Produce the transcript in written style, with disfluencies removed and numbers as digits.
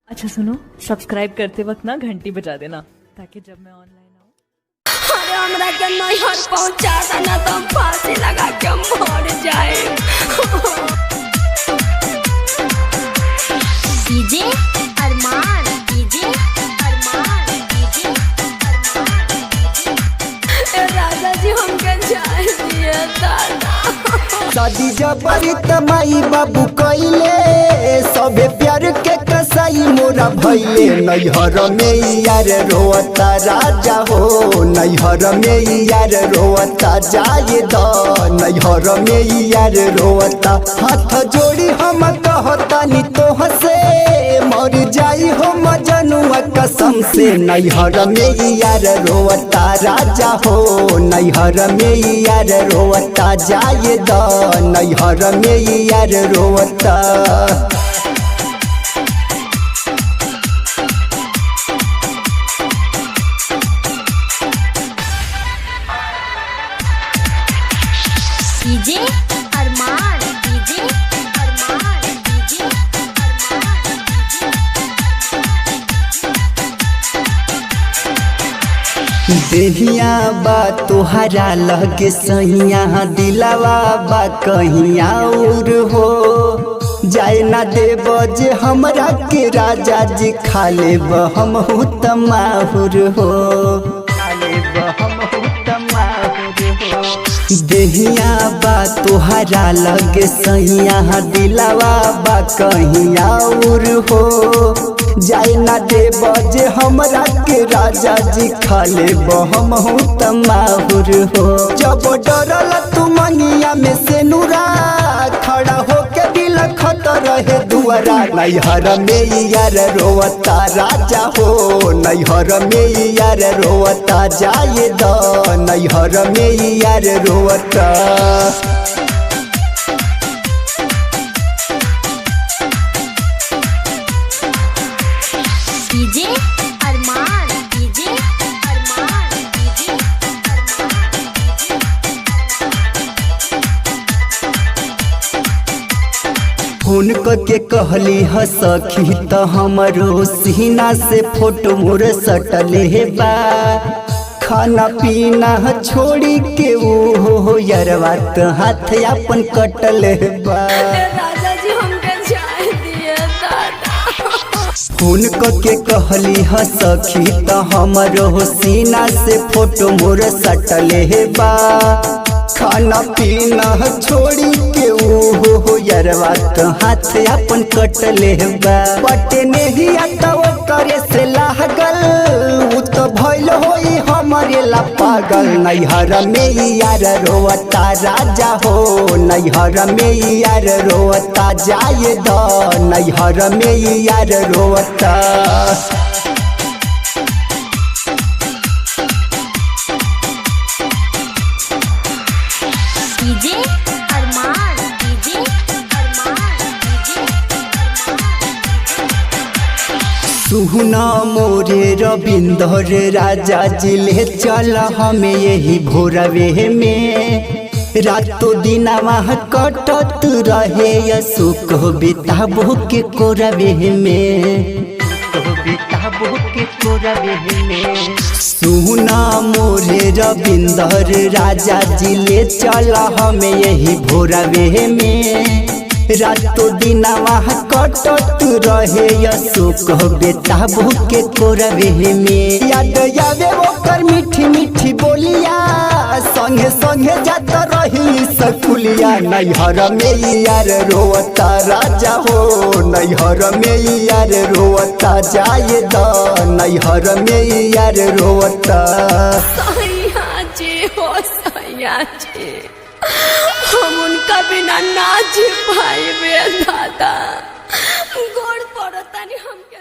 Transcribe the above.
अच्छा सुनो, सब्सक्राइब करते वक्त ना घंटी बजा देना ताकि जब मैं ऑनलाइन आऊँ। अरे हमरा के नैहर पहुंचा देना तो हम फांसी लगा के मर जाए। डीजे अरमान, डीजे अरमान, डीजे अरमान। ए राजा जी हमके जाए दिए दादा। शादी जबरी तमाई बाबू कइले सबे प्यार के कसाई मोरा भइले। नैहर में यार रोता राजा हो, नैहर में यार रोता जाए द, नैहर में यार रोता। हाथ जोड़ी हम कहतानी तोह से मर जाई हो मजनुआ कसम से। नैहर में यार रोता राजा हो, नैहर में यार रोता जाए द, नैहर में यार रोता। डीजे अरमान, डीजे अरमान, डीजे अरमान, देहिया बा तोहरा लगे सहिया, दिलावा बा कहीं और हो। जाए ना देव जे हमरा के राजा जी खा लेब हम तमाहुर हो, खा लेब हम तमाहुर हो। देहिया बा तोहरा लगे सहिया, दिलावा बा कहीं और हो। जाए ना देव जे हमरा के राजा जी खा लेब हम तमाहुर हो। जब डरल तू मंगिया में से नूरा, खड़ा होके दिल खत रहे दुआरा। नैहर में यार रोता राजा हो, नैहर में यार रोता जाए द, नैहर में यार रोता। डीजे अरमान, डीजे अरमान, डीजे अरमान। फोन के कहली ह सखी त हमरो सीना से फोटो मोर सटले बा। खाना पीना छोड़ी के वो हो यरवा त हाथ अपन कटले बा। राजा जी हमके जाए दिए दादा। फोन के कहली ह सखी त हमरो सीना से फोटो मोर सटले बा। खाना पीना छोड़ी के वो हो यरवा त हाथ अपन कटले बा। पटे नहीं आता वो करे से लागल, उ तो भइल होई हमरे ला पागल। नैहर में यार रोता राजा हो, नैहर में यार रोता जाए द, नैहर में यार रोता। डीजे अरमान, डीजे अरमान, डीजे अरमान। सुहना मोरे रविंदर राजा जी ले चल हमें यही भोरवे में। रातों दिना वहाँ कटत रहे सुख बिताबो के कोरवे में, बिताबो के कोरवे में। सुना मोरे रविंदर राजा जी ले चल हमें यही भोरवे में। रातों दिना वहाँ कटत रहे सुख बेताबू के कोरवे में। याद आवे ओकर मीठी मीठी बोलिया, संगे संगे जात रही सकुलिया। नैहर में यार रोता राजा हो, नैहर में यार रोता जाए द, नैहर में यार रोता। सैया जी हो, सैया जी हम उनका बिना ना जी पाए दादा। गोड़ पड़ता नहीं हमके।